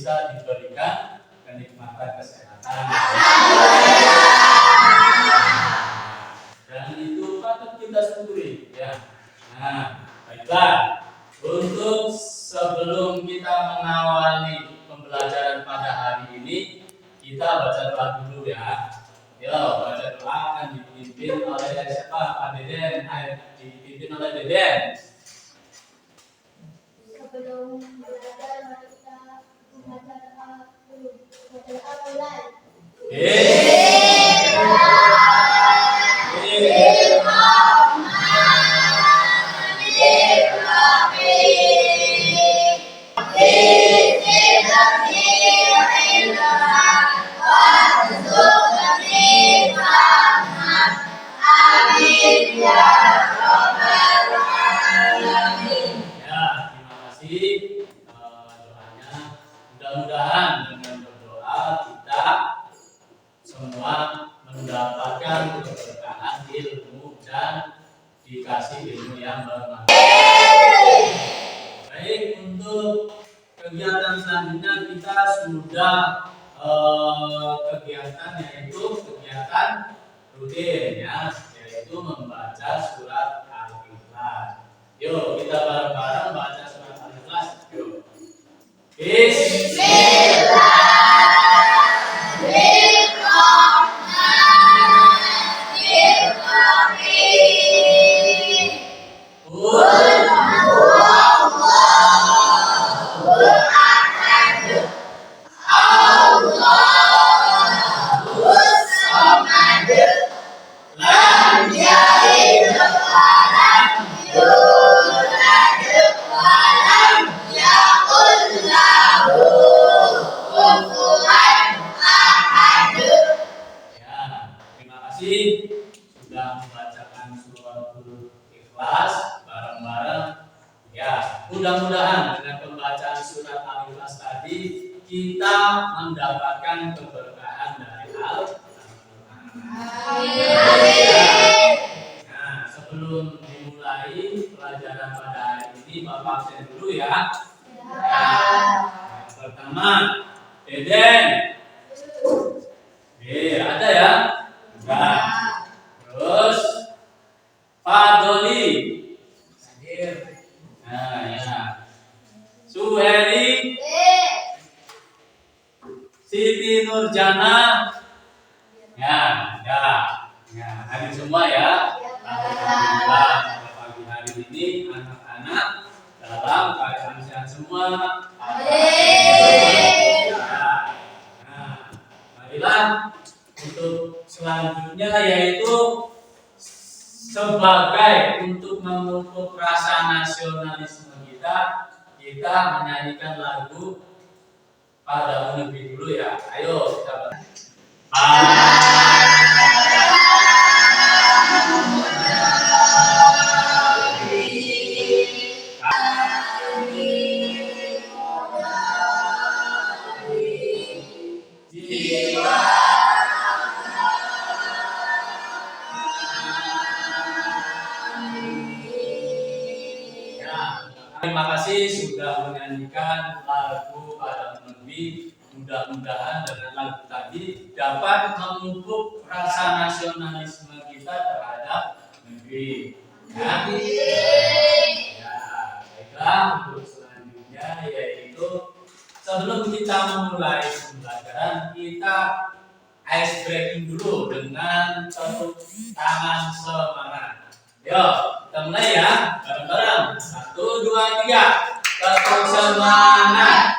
bisa diberikan kenikmatan kesehatan. Dan itu patut kita syukuri ya. Nah, baiklah. Untuk sebelum kita mengawali pembelajaran pada hari ini, kita baca doa dulu ya. Yo, baca doa akan dipimpin oleh siapa? Pak Deden. Dipimpin oleh Deden. Sebelum belajar, mari kita membaca doa dulu. Doa mulai. Doanya mudah-mudahan dengan berdoa kita semua mendapatkan keberkahan ilmu dan dikasih ilmu yang bermanfaat. Baik, untuk kegiatan selanjutnya kita sudah kegiatan yaitu kegiatan rutin ya, yaitu membaca surat Al-Ikhlas. Yuk kita bareng-bareng baca surat Al-Ikhlas. Yuk. Sudah membacakan suratul Ikhlas bareng-bareng ya. Mudah-mudahan dengan pembacaan surat Al-Ikhlas tadi kita mendapatkan keberkahan dari Al-Quran. Nah, sebelum dimulai pelajaran pada hari ini, Bapak absen dulu ya. Yang pertama, Deden. Ada ya? Enggak. Terus Fadoli hadir. Nah ya. Suheri, Siti Nurjana. Ya. Hadir semua ya. Alhamdulillah pada pagi hari ini anak-anak dalam keadaan sehat semua. Marilah untuk selanjutnya yaitu sebagai untuk memupuk rasa nasionalisme kita menyanyikan lagu Padamu Negeri dulu ya. Ayo kita terima kasih sudah menyanyikan lagu Padamu Negeri. Mudah-mudahan dengan lagu tadi dapat memupuk rasa nasionalisme kita terhadap negeri. Ya. Baiklah, untuk selanjutnya yaitu sebelum kita memulai pembelajaran kita ice breaking dulu dengan tepuk tangan semangat. Yuk, kita mulai ya, bareng-bareng. 1, 2, 3. Tepuk semangat.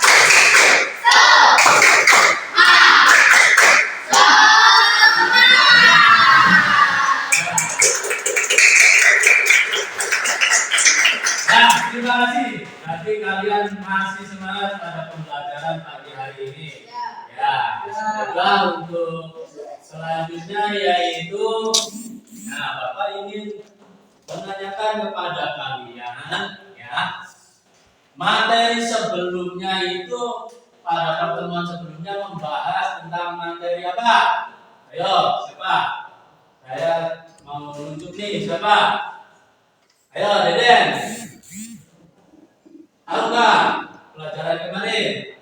Nah, terima kasih. Berarti kalian masih semangat pada pembelajaran pagi hari ini. Ya, semoga untuk selanjutnya yaitu, nah Bapak ingin menanyakan kepada kalian ya, materi sebelumnya itu pada pertemuan sebelumnya membahas tentang materi apa? Ayo, siapa? Saya mau menunjuk nih, siapa? Ayo, Deden. Tahu nggak pelajaran kemarin?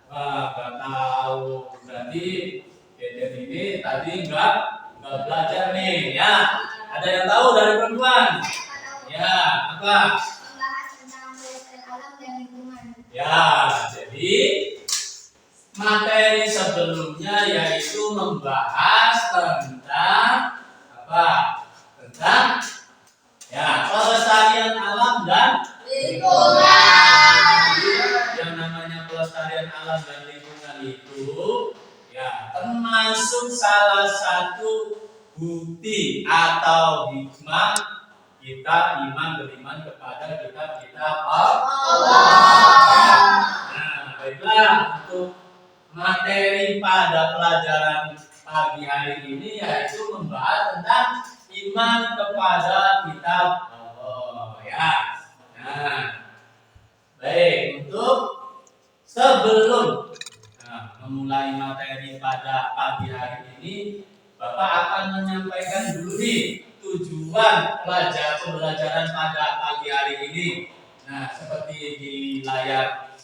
Wah, nggak tahu. Berarti Deden ini tadi nggak belajar nih, ya. Ada yang tahu dari perempuan? Ya, apa? Membahas tentang pelestarian alam dan lingkungan. Ya, jadi materi sebelumnya yaitu membahas tentang apa? Tentang ya pelestarian alam dan Lingkungan. yang namanya pelestarian alam dan lingkungan itu ya termasuk salah satu bukti atau hikmah kita beriman kepada kitab Allah. Nah, baiklah untuk materi pada pelajaran pagi hari ini yaitu membahas tentang iman kepada kitab Allah ya. Nah, baik untuk sebelum memulai materi pada pagi hari ini, Bapak akan menyampaikan dulu nih tujuan pembelajaran pada pagi hari ini. Nah, seperti di layar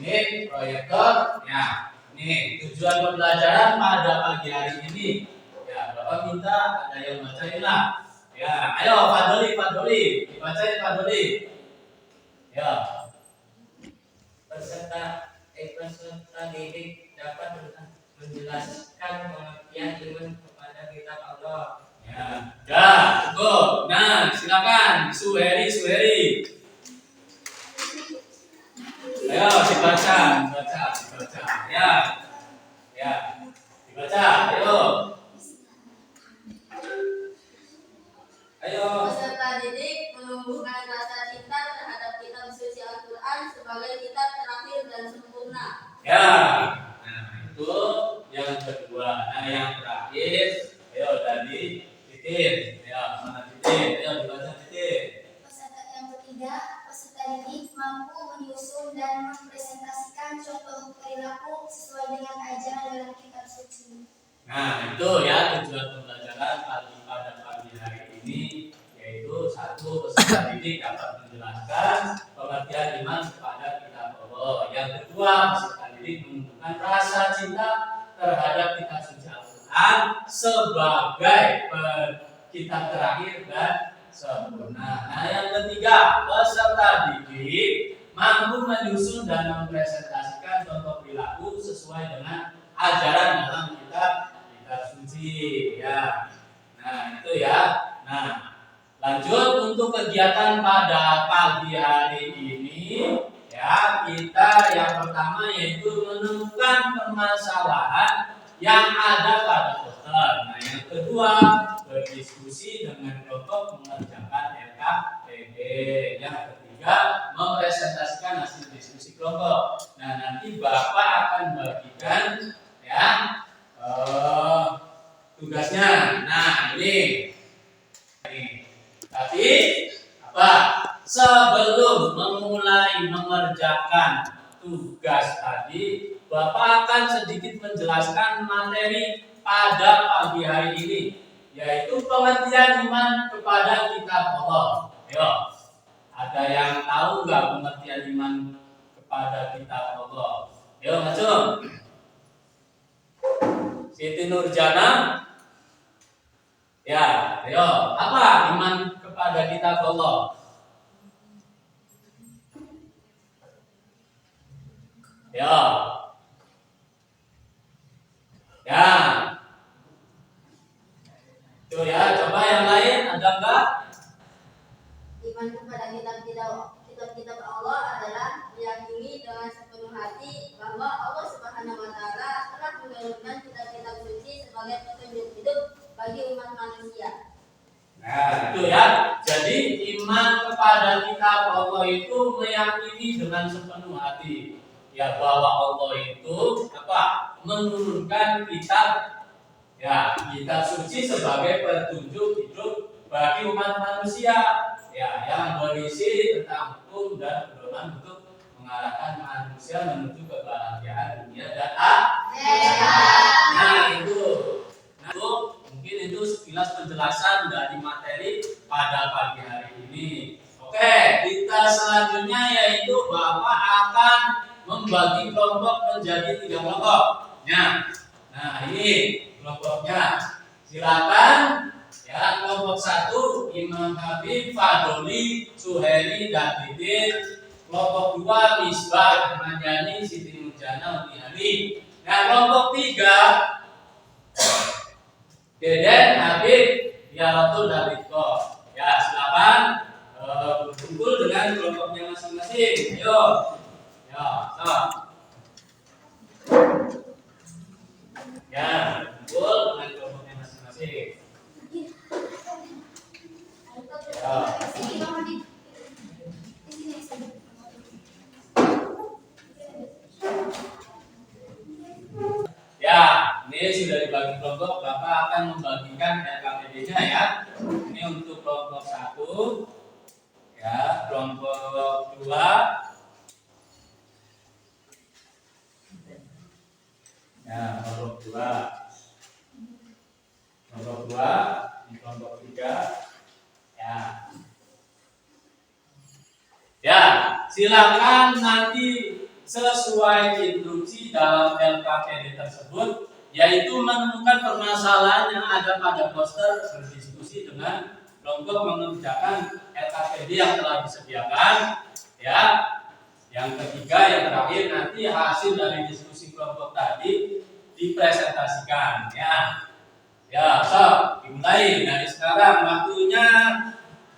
ini proyektor, ya. Ini tujuan pembelajaran pada pagi hari ini. Ya, Bapak minta ada yang bacain lah. Ya, ayo Pak Doli, dibacain Pak Doli. Ya. Peserta didik dapat menjelaskan pengertian iman kepada kitab Allah. Ya, cukup. Nah, silakan Suheri. Ayo dibaca. Ya, dibaca. Ayo. Peserta didik menumbuhkan rasa cinta terhadap kitab suci Al-Quran sebagai kitab terakhir dan sempurna. Ya, nah itu yang kedua. Nah yang terakhir, ayo tadi Titin. Ya, mana Titin? Ayo dibaca Titin. Peserta yang ketiga, peserta didik mampu menyusun dan mempresentasikan contoh perilaku sesuai dengan ajaran dalam kitab suci. Nah itu ya tujuan pembelajaran pada pagi hari ini, yaitu satu, peserta didik dapat menjelaskan pengertian iman kepada kitab Allah. Yang kedua, peserta didik menunjukkan rasa cinta terhadap kitab suci Al-Quran sebagai kitab terakhir dan sempurna. Nah yang ketiga, peserta didik mampu menyusun dan mempresentasikan contoh perilaku sesuai dengan ajaran dalam kitab suci ya. Nah itu ya. Nah lanjut untuk kegiatan pada pagi hari ini ya, kita yang pertama yaitu menemukan permasalahan yang ada pada poster. Nah yang kedua berdiskusi dengan kelompok mengerjakan LKPD. Yang ketiga mempresentasikan hasil diskusi kelompok. Nah nanti Bapak akan bagikan ya tugasnya. Nah ini. Tapi apa? Sebelum memulai mengerjakan tugas tadi, Bapak akan sedikit menjelaskan materi pada pagi hari ini, yaitu pengertian iman kepada kitab Allah. Ayo, ada yang tahu nggak pengertian iman kepada kitab Allah? Ayo, macam Siti Nurjana. Ya, ayo, apa iman kepada kitab Allah? Ya. Ya. Itu ya, coba yang lain ada enggak? Iman kepada kitab-kitab Allah adalah meyakini dengan sepenuh hati bahwa Allah Subhanahu wa taala telah menurunkan kitab-kitab suci sebagai petunjuk hidup bagi umat manusia. Nah, itu ya. Jadi iman kepada kitab Allah itu meyakini dengan sepenuh hati ya bahwa Allah itu apa? Menurunkan kitab suci sebagai petunjuk hidup bagi umat manusia ya, yang berisi tentang hukum dan pedoman untuk mengarahkan manusia menuju kebahagiaan dunia dan akhirat. Nah itu mungkin itu sekilas penjelasan dari materi pada pagi hari ini. Oke, kita selanjutnya yaitu Bapak akan dibagi kelompok menjadi 3 kelompok. Nah, ini kelompoknya. Silakan ya, kelompok 1 Imam Habib, Fadoli, Suheri, dan Didin. Kelompok 2 Misbah, Manjani, Siti Nurjana, Umi Ali. Nah, kelompok 3 Deden, Habib, Yaratul, dan Ridho. Ya, silakan berkumpul dengan kelompoknya masing-masing. Ayo. Ya, sama. Ya, berkumpul dengan kelompoknya masing-masing. Ya. Ya, ini sudah dibagi kelompok. Bapak akan membagikan LKPD-nya ya. Ini untuk kelompok 1, ya, kelompok 2, ya, kelompok 2, ini kelompok 3, ya. Ya, silakan nanti sesuai instruksi dalam LKPD tersebut, yaitu menemukan permasalahan yang ada pada poster, berdiskusi dengan kelompok mengerjakan LKPD yang telah disediakan. Ya, yang ketiga, yang terakhir, nanti hasil dari diskusi kelompok tadi dipresentasikan. Ya, dimulai dari sekarang. Waktunya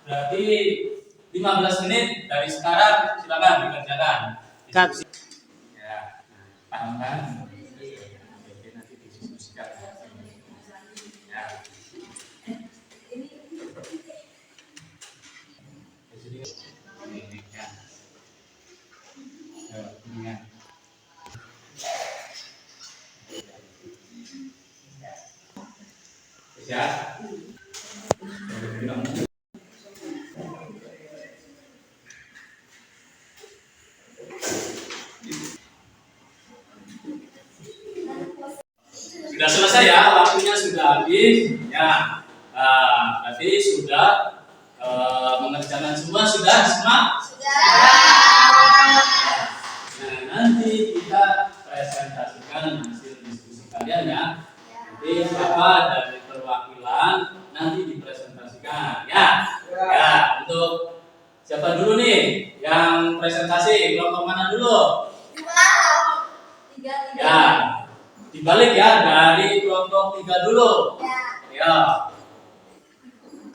berarti 15 menit dari sekarang. Silakan dikerjakan. Diskusi. Ya, paham kan? Oke, nanti didiskusikan. Ya. Jadi ini ya. Ini ya. Ya. Sudah selesai ya, waktunya sudah habis. Ya, tadi sudah mengerjakan semua, sudah semua? Nah, nanti kita presentasikan hasil diskusi kalian ya. Nanti siapa dari perwakilan nanti dipresentasikan ya. Ya, untuk siapa dulu nih yang presentasi? Kelompok mana dulu? Ya. Dibalik ya, dari kelompok 3 dulu. Ya.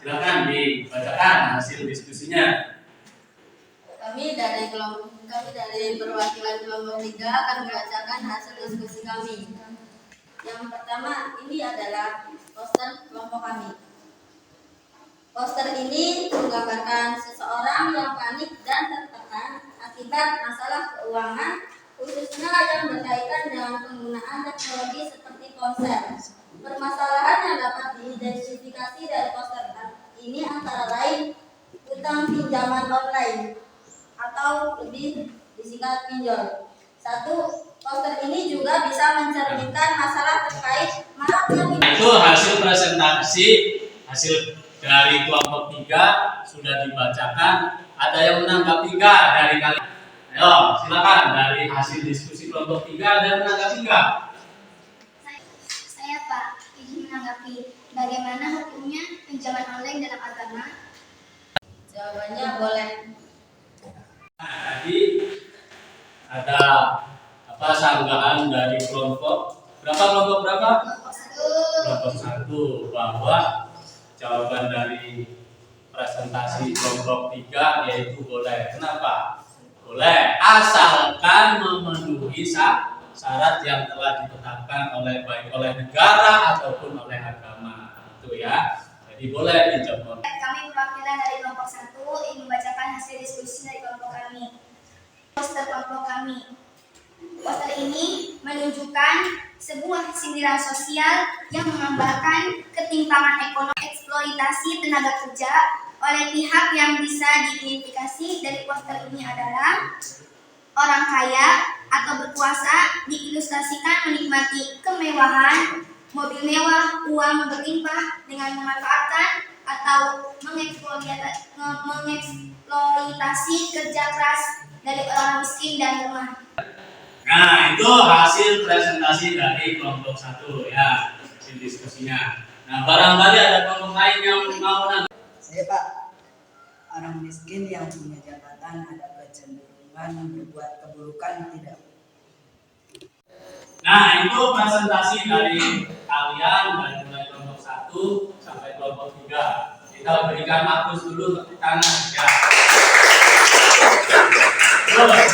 Silakan dibacakan hasil diskusinya. Kami dari perwakilan kelompok 3 akan membacakan hasil diskusi kami. Yang pertama, ini adalah poster kelompok kami. Poster ini menggambarkan seseorang yang panik dan tertekan akibat masalah keuangan, khususnya yang berkaitan dengan penggunaan teknologi seperti ponsel. Permasalahan yang dapat diidentifikasi dari poster ini antara lain utang pinjaman online atau lebih disingkat pinjol. 1. Poster ini juga bisa mencerminkan masalah terkait maraknya pinjol. Itu hasil presentasi, hasil dari kelompok 3 sudah dibacakan. Ada yang menanggapi enggak dari kalian? Ayo, silakan dari hasil diskusi kelompok 3 ada yang menanggapi enggak? Saya Pak ingin menanggapi bagaimana hukumnya pinjaman online dalam agama. Jawabannya boleh. Nah, tadi ada sanggahan dari kelompok berapa? Kelompok 1 bahwa jawaban dari presentasi kelompok 3 yaitu boleh. Kenapa? Boleh, asalkan memenuhi syarat yang telah ditetapkan baik oleh negara ataupun oleh agama. Itu ya. Jadi boleh dicoba. Kami perwakilan dari kelompok 1 ingin membacakan hasil diskusi dari kelompok kami. Poster kelompok kami. Poster ini menunjukkan sebuah sindiran sosial yang menggambarkan ketimpangan ekonomi, eksploitasi tenaga kerja oleh pihak yang bisa diidentifikasi dari poster ini adalah orang kaya atau berkuasa, diilustrasikan menikmati kemewahan, mobil mewah, uang berlimpah dengan memanfaatkan atau mengeksploitasi kerja keras dari orang miskin dan lemah. Nah, itu hasil presentasi dari kelompok 1 ya, hasil diskusinya. Nah, barangkali ada kelompok lain yang mau nanya. Saya Pak, orang miskin yang punya jabatan ada kecenderungan berbuat keburukan tidak? Nah, itu presentasi dari kalian dari mulai kelompok 1 sampai kelompok 3. Kita berikan hapus dulu tepuk tangan ya. Terus,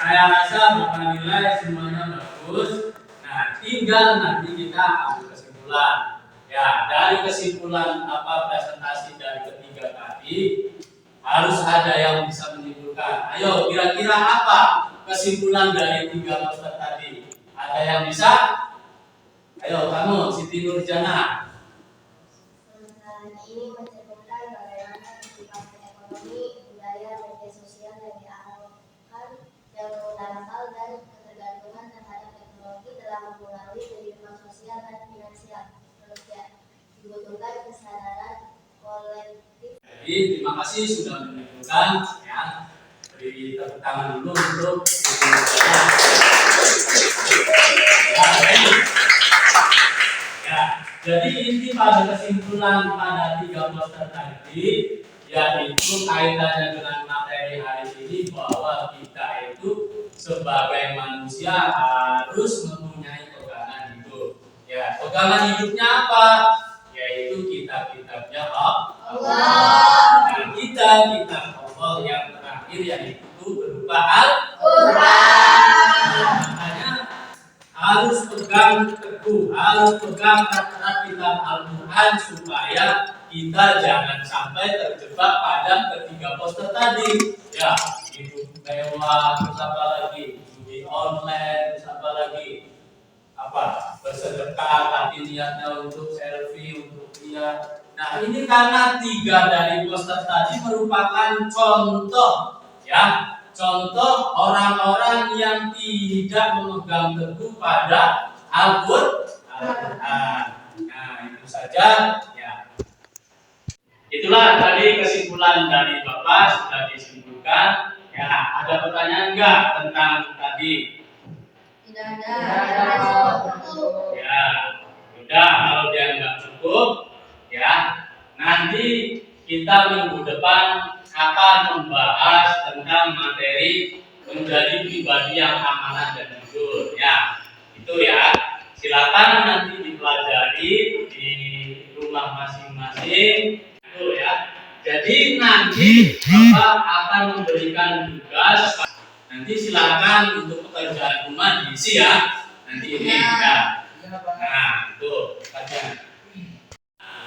saya rasa Bapak nilai semuanya bagus. Nah, tinggal nanti kita ambil kesimpulan. Ya, dari kesimpulan apa presentasi dari ketiga tadi harus ada yang bisa menyimpulkan. Ayo, kira-kira apa kesimpulan dari 3 poster tadi? Ada yang bisa? Ayo, kamu, Siti Nurjana. Ini mencerminkan bagaimana kehidupan ekonomi, budaya, media sosial yang diarahkan yang menggunakan dan ketergantungan terhadap teknologi telah mempengaruhi kehidupan sosial dan finansial manusia. Dibutuhkan kesadaran kolektif. Jadi, terima kasih sudah menyimpulkan ya. Beri tepuk tangan dulu untuk Siti Nurjana. Ya, jadi inti pada kesimpulan pada 3 poster tadi yaitu kaitannya dengan materi hari ini bahwa kita itu sebagai manusia harus mempunyai pegangan hidup. Ya, pegangan hidupnya apa? Yaitu kitab-kitabnya Allah. Dan kitab Allah yang terakhir yaitu berupa Al-Quran. Makanya harus pegang teguh, harus pegang erat kitab Al-Quran supaya kita jangan sampai terjebak pada ketiga poster tadi. Ya, hidup mewah, terus apa lagi? Judi online, terus apa lagi? Bersedekah, tapi niatnya untuk selfie, untuk lihat. Nah, ini karena 3 dari poster tadi merupakan contoh, ya. Contoh orang-orang yang tidak memegang teguh pada Al-Quran. Nah, itu saja ya. Itulah tadi kesimpulan dari Bapak sudah disimpulkan. Ya, ada pertanyaan enggak tentang tadi? Tidak ada. Ya, sudah. Kalau dia enggak cukup, ya, nanti kita minggu depan akan membahas tentang materi menjadi pribadi yang amanah dan jujur. Ya, itu ya. Silakan nanti dipelajari di rumah masing-masing. Itu ya. Jadi nanti Bapak akan memberikan tugas. Nanti silakan untuk pekerjaan rumah diisi ya. Nanti ini ya. Nah, itu kajian.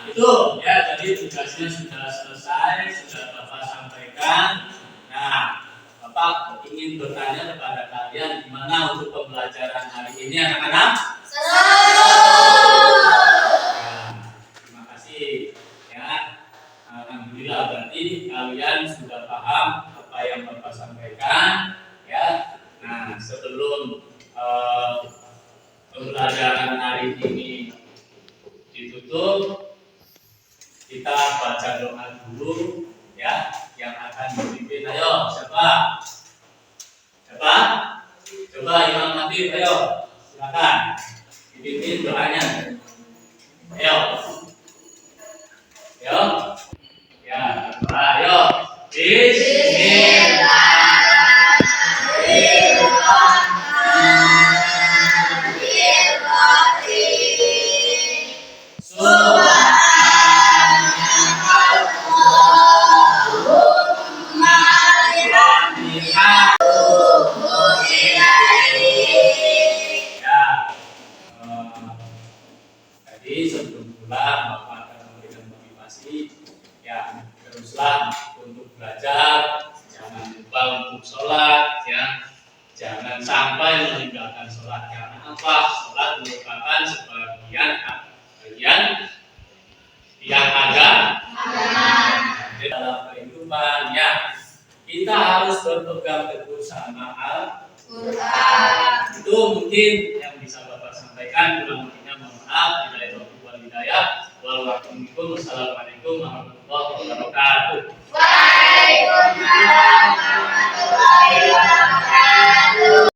Itu ya, jadi tugasnya sudah selesai, sudah Bapak sampaikan. Nah, Bapak ingin bertanya kepada kalian gimana untuk pembelajaran hari ini anak-anak? Seru. Ya, terima kasih ya. Alhamdulillah berarti kalian sudah paham apa yang Bapak sampaikan ya. Nah, sebelum pembelajaran hari ini ditutup, kita baca doa dulu ya, yang akan memimpin. Ayo, siapa? Siapa? Coba Imam Habib, ayo. Silakan. Dipimpin doanya. Ayo. Ayo. Ya, ayo. Jadi sebelum pulang Bapak akan memberikan motivasi ya, teruslah untuk belajar, jangan lupa untuk sholat ya, jangan sampai meninggalkan sholat. Karena apa? Sholat merupakan sebagian yang agama dalam kehidupan ya. Kita harus berpegang teguh sama Al-Quran. Itu mungkin yang bisa Bapak sampaikan. Kurang lebihnya mohon maaf. Wassalamualaikum warahmatullahi wabarakatuh. Waalaikumsalam warahmatullahi wabarakatuh.